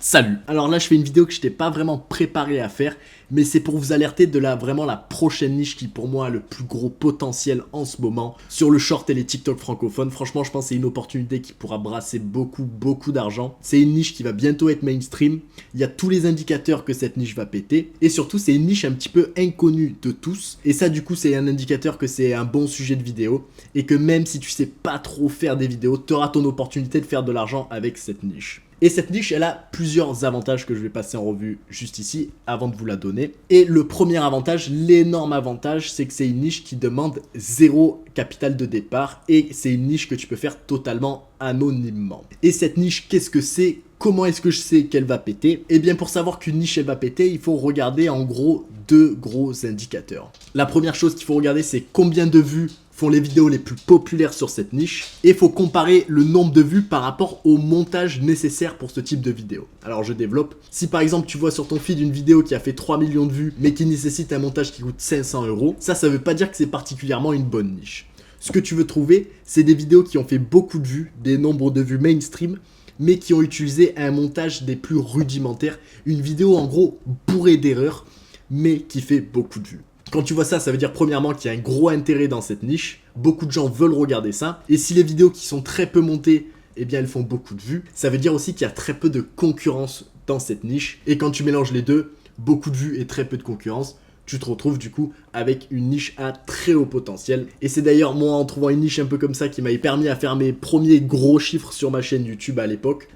Salut! Alors là je fais une vidéo que je n'étais pas vraiment préparé à faire, mais c'est pour vous alerter de vraiment la prochaine niche qui pour moi a le plus gros potentiel en ce moment sur le short et les TikTok francophones. Franchement je pense que c'est une opportunité qui pourra brasser beaucoup d'argent. C'est une niche qui va bientôt être mainstream, il y a tous les indicateurs que cette niche va péter, et surtout c'est une niche un petit peu inconnue de tous, et ça du coup c'est un indicateur que c'est un bon sujet de vidéo, et que même si tu sais pas trop faire des vidéos, tu auras ton opportunité de faire de l'argent avec cette niche. Et cette niche, elle a plusieurs avantages que je vais passer en revue juste ici avant de vous la donner. Et le premier avantage, l'énorme avantage, c'est que c'est une niche qui demande zéro capital de départ et c'est une niche que tu peux faire totalement anonymement. Et cette niche, qu'est-ce que c'est ? Comment est-ce que je sais qu'elle va péter ? Eh bien pour savoir qu'une niche elle va péter, il faut regarder en gros deux gros indicateurs. La première chose qu'il faut regarder, c'est combien de vues font les vidéos les plus populaires sur cette niche, et il faut comparer le nombre de vues par rapport au montage nécessaire pour ce type de vidéo. Alors je développe. Si par exemple tu vois sur ton feed une vidéo qui a fait 3 millions de vues mais qui nécessite un montage qui coûte 500 €, ça veut pas dire que c'est particulièrement une bonne niche. Ce que tu veux trouver, c'est des vidéos qui ont fait beaucoup de vues, des nombres de vues mainstream, mais qui ont utilisé un montage des plus rudimentaires, une vidéo en gros bourrée d'erreurs, mais qui fait beaucoup de vues. Quand tu vois ça, ça veut dire premièrement qu'il y a un gros intérêt dans cette niche, beaucoup de gens veulent regarder ça, et si les vidéos qui sont très peu montées, eh bien elles font beaucoup de vues, ça veut dire aussi qu'il y a très peu de concurrence dans cette niche, et quand tu mélanges les deux, beaucoup de vues et très peu de concurrence, tu te retrouves du coup avec une niche à très haut potentiel. Et c'est d'ailleurs moi en trouvant une niche un peu comme ça qui m'avait permis à faire mes premiers gros chiffres sur ma chaîne YouTube à l'époque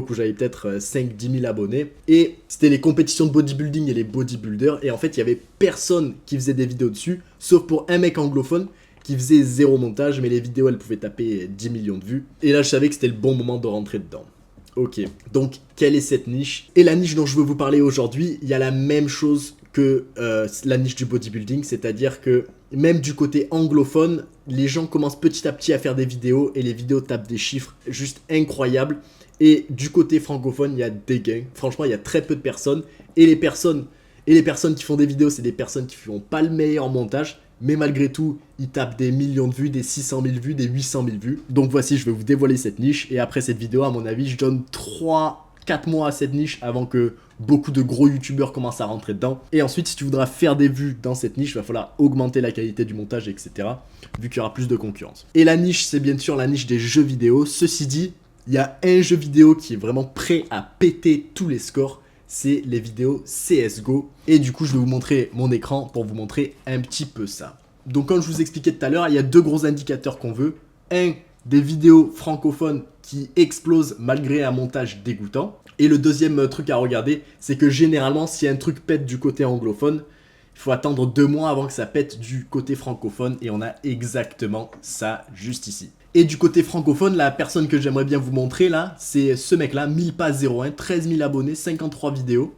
où j'avais peut-être 5-10 000 abonnés. Et c'était les compétitions de bodybuilding et les bodybuilders. Et en fait il y avait personne qui faisait des vidéos dessus, sauf pour un mec anglophone qui faisait zéro montage, mais les vidéos elles pouvaient taper 10 millions de vues. Et là je savais que c'était le bon moment de rentrer dedans. Ok, donc quelle est cette niche ? Et la niche dont je veux vous parler aujourd'hui, il y a la même chose que la niche du bodybuilding, c'est-à-dire que même du côté anglophone, les gens commencent petit à petit à faire des vidéos et les vidéos tapent des chiffres juste incroyables. Et du côté francophone, il y a des gains. Franchement, il y a très peu de personnes. Et les personnes qui font des vidéos, c'est des personnes qui font pas le meilleur montage. Mais malgré tout, ils tapent des millions de vues, des 600 000 vues, des 800 000 vues. Donc voici, je vais vous dévoiler cette niche. Et après cette vidéo, à mon avis, je donne 3-4 mois à cette niche avant que beaucoup de gros youtubeurs commencent à rentrer dedans. Et ensuite, si tu voudras faire des vues dans cette niche, il va falloir augmenter la qualité du montage, etc. Vu qu'il y aura plus de concurrence. Et la niche, c'est bien sûr la niche des jeux vidéo. Ceci dit, il y a un jeu vidéo qui est vraiment prêt à péter tous les scores. C'est les vidéos CSGO. Et du coup, je vais vous montrer mon écran pour vous montrer un petit peu ça. Donc, comme je vous expliquais tout à l'heure, il y a deux gros indicateurs qu'on veut. Un, des vidéos francophones qui explosent malgré un montage dégoûtant. Et le deuxième truc à regarder, c'est que généralement, si un truc pète du côté anglophone, il faut attendre 2 mois avant que ça pète du côté francophone. Et on a exactement ça juste ici. Et du côté francophone, la personne que j'aimerais bien vous montrer là, c'est ce mec là, Milpa01, 13 000 abonnés, 53 vidéos.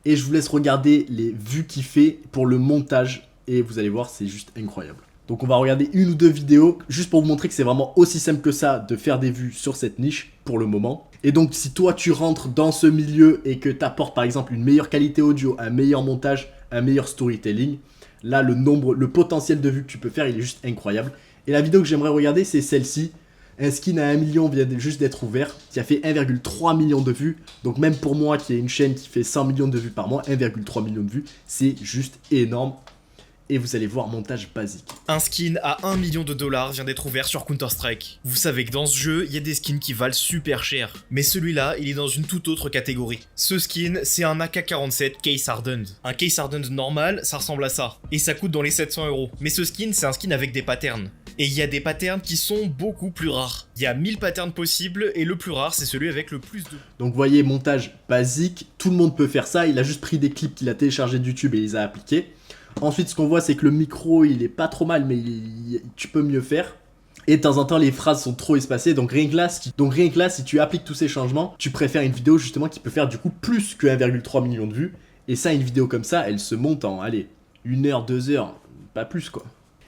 Et je vous laisse regarder les vues qu'il fait pour le montage. Et vous allez voir, c'est juste incroyable. Donc on va regarder une ou deux vidéos, juste pour vous montrer que c'est vraiment aussi simple que ça de faire des vues sur cette niche pour le moment. Et donc si toi tu rentres dans ce milieu et que tu apportes par exemple une meilleure qualité audio, un meilleur montage, un meilleur storytelling, là le potentiel de vues que tu peux faire, il est juste incroyable. Et la vidéo que j'aimerais regarder, c'est celle-ci. Un skin à 1 million vient juste d'être ouvert, qui a fait 1,3 million de vues. Donc même pour moi qui ai une chaîne qui fait 100 millions de vues par mois, 1,3 million de vues, c'est juste énorme. Et vous allez voir montage basique. Un skin à 1 million de dollars vient d'être ouvert sur Counter-Strike. Vous savez que dans ce jeu, il y a des skins qui valent super cher. Mais celui-là, il est dans une toute autre catégorie. Ce skin, c'est un AK-47 Case Hardened. Un Case Hardened normal, ça ressemble à ça. Et ça coûte dans les 700 €. Mais ce skin, c'est un skin avec des patterns. Et il y a des patterns qui sont beaucoup plus rares. Il y a 1000 patterns possibles et le plus rare, c'est celui avec le plus de... Donc vous voyez, montage basique, tout le monde peut faire ça. Il a juste pris des clips qu'il a téléchargés de YouTube et il les a appliqués. Ensuite, ce qu'on voit, c'est que le micro, il est pas trop mal, mais tu peux mieux faire. Et de temps en temps, les phrases sont trop espacées. Donc rien que là, si tu appliques tous ces changements, tu préfères une vidéo justement qui peut faire du coup plus que 1,3 million de vues. Et ça, une vidéo comme ça, elle se monte en, allez, 1 heure, 2 heures, pas plus quoi.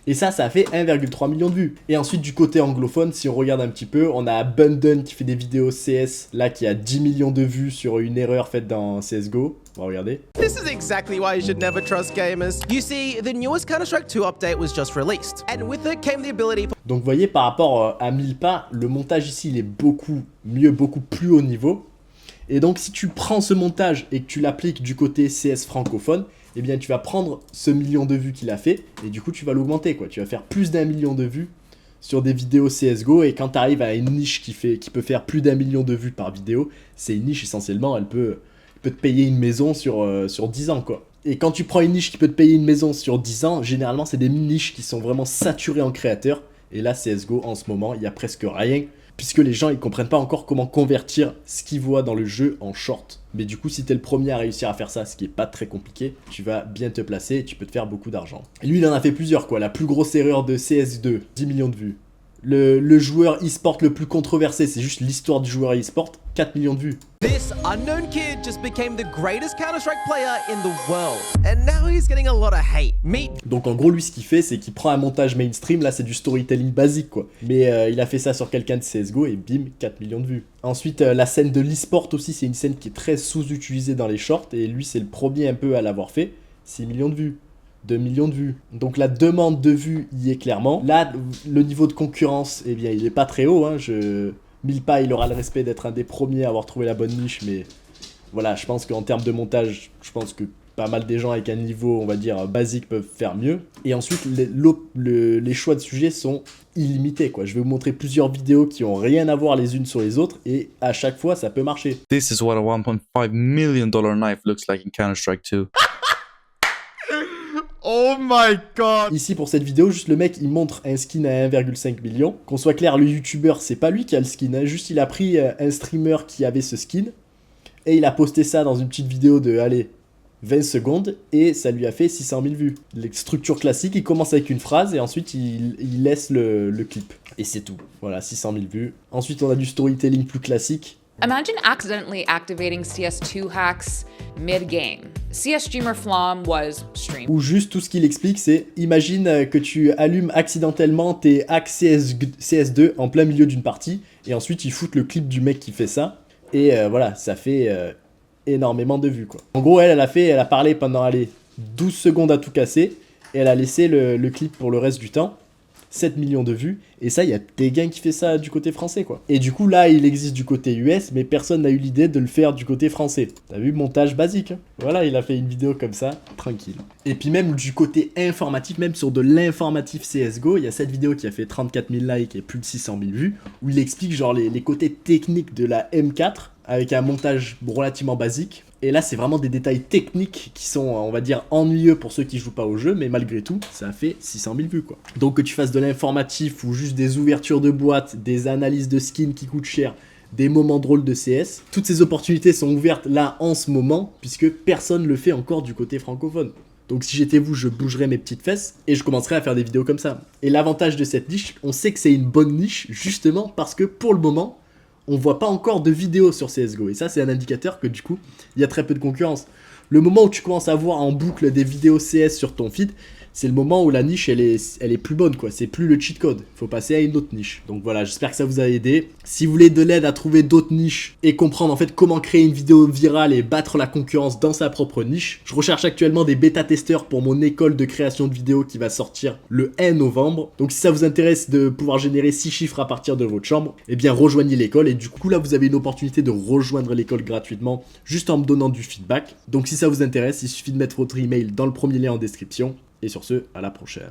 Et ça a fait 1,3 million de vues. Et ensuite, du côté anglophone, si on regarde un petit peu, on a Abundant qui fait des vidéos CS, là, qui a 10 millions de vues sur une erreur faite dans CSGO. On va regarder. This is exactly why you should never trust gamers. You see, the newest Counter-Strike 2 update was just released, and with it came the ability for... Donc vous voyez, par rapport à Milpa, le montage ici, il est beaucoup mieux, beaucoup plus haut niveau. Et donc si tu prends ce montage et que tu l'appliques du côté CS francophone, eh bien tu vas prendre ce million de vues qu'il a fait et du coup tu vas l'augmenter quoi. Tu vas faire plus d'1 million de vues sur des vidéos CSGO et quand tu arrives à une niche qui peut faire plus d'1 million de vues par vidéo, c'est une niche essentiellement, elle peut te payer une maison sur 10 ans quoi. Et quand tu prends une niche qui peut te payer une maison sur 10 ans, généralement c'est des niches qui sont vraiment saturées en créateurs. Et là CSGO en ce moment, il n'y a presque rien. Puisque les gens ils comprennent pas encore comment convertir ce qu'ils voient dans le jeu en short. Mais du coup si t'es le premier à réussir à faire ça, ce qui est pas très compliqué, tu vas bien te placer et tu peux te faire beaucoup d'argent. Et lui il en a fait plusieurs quoi, la plus grosse erreur de CS2, 10 millions de vues. Le joueur e-sport le plus controversé, c'est juste l'histoire du joueur e-sport, 4 millions de vues. This unknown kid just became the greatest Counter-Strike player in the world, and now he's getting a lot of hate. Donc en gros lui ce qu'il fait c'est qu'il prend un montage mainstream, là c'est du storytelling basique quoi. Mais il a fait ça sur quelqu'un de CSGO et bim, 4 millions de vues. Ensuite la scène de l'e-sport aussi, c'est une scène qui est très sous-utilisée dans les shorts et lui c'est le premier un peu à l'avoir fait, 6 millions de vues. 2 millions de vues. Donc la demande de vues y est clairement. Là, le niveau de concurrence, eh bien, il est pas très haut. Hein. Milpa, il aura le respect d'être un des premiers à avoir trouvé la bonne niche, mais voilà, je pense qu'en termes de montage, je pense que pas mal des gens avec un niveau, on va dire, basique peuvent faire mieux. Et ensuite, les choix de sujets sont illimités, quoi. Je vais vous montrer plusieurs vidéos qui ont rien à voir les unes sur les autres, et à chaque fois, ça peut marcher. This is what a $1.5 million knife looks like in Counter-Strike 2. Oh my god! Ici pour cette vidéo, juste le mec il montre un skin à 1,5 million. Qu'on soit clair, le youtubeur c'est pas lui qui a le skin, hein. Juste il a pris un streamer qui avait ce skin et il a posté ça dans une petite vidéo de, allez, 20 secondes et ça lui a fait 600 000 vues. Les structures classiques, il commence avec une phrase et ensuite il laisse le clip. Et c'est tout. Voilà, 600 000 vues. Ensuite on a du storytelling plus classique. Imagine accidentally activating CS2 hacks mid-game. CS streamer Flom was streamed. Ou juste tout ce qu'il explique, c'est imagine que tu allumes accidentellement tes hacks CS2 en plein milieu d'une partie et ensuite ils foutent le clip du mec qui fait ça et voilà, ça fait énormément de vues quoi. En gros, elle a parlé pendant 12 secondes à tout casser et elle a laissé le clip pour le reste du temps. 7 millions de vues, et ça, il y a des gars qui fait ça du côté français, quoi. Et du coup, là, il existe du côté US, mais personne n'a eu l'idée de le faire du côté français. T'as vu, montage basique, hein. Voilà, il a fait une vidéo comme ça, tranquille. Et puis même du côté informatif, même sur de l'informatif CSGO, il y a cette vidéo qui a fait 34 000 likes et plus de 600 000 vues, où il explique genre les côtés techniques de la M4, avec un montage relativement basique. Et là, c'est vraiment des détails techniques qui sont, on va dire, ennuyeux pour ceux qui jouent pas au jeu, mais malgré tout, ça a fait 600 000 vues, quoi. Donc que tu fasses de l'informatif ou juste des ouvertures de boîtes, des analyses de skins qui coûtent cher, des moments drôles de CS, toutes ces opportunités sont ouvertes là en ce moment, puisque personne ne le fait encore du côté francophone. Donc si j'étais vous, je bougerais mes petites fesses et je commencerais à faire des vidéos comme ça. Et l'avantage de cette niche, on sait que c'est une bonne niche, justement parce que pour le moment, on voit pas encore de vidéos sur CSGO. Et ça, c'est un indicateur que du coup, il y a très peu de concurrence. Le moment où tu commences à voir en boucle des vidéos CS sur ton feed, c'est le moment où la niche, elle est plus bonne, quoi. C'est plus le cheat code. Faut passer à une autre niche. Donc voilà, j'espère que ça vous a aidé. Si vous voulez de l'aide à trouver d'autres niches et comprendre en fait comment créer une vidéo virale et battre la concurrence dans sa propre niche, je recherche actuellement des bêta-testeurs pour mon école de création de vidéos qui va sortir le 1 novembre. Donc si ça vous intéresse de pouvoir générer 6 chiffres à partir de votre chambre, eh bien rejoignez l'école. Et du coup là, vous avez une opportunité de rejoindre l'école gratuitement juste en me donnant du feedback. Donc si ça vous intéresse, il suffit de mettre votre email dans le premier lien en description. Et sur ce, à la prochaine.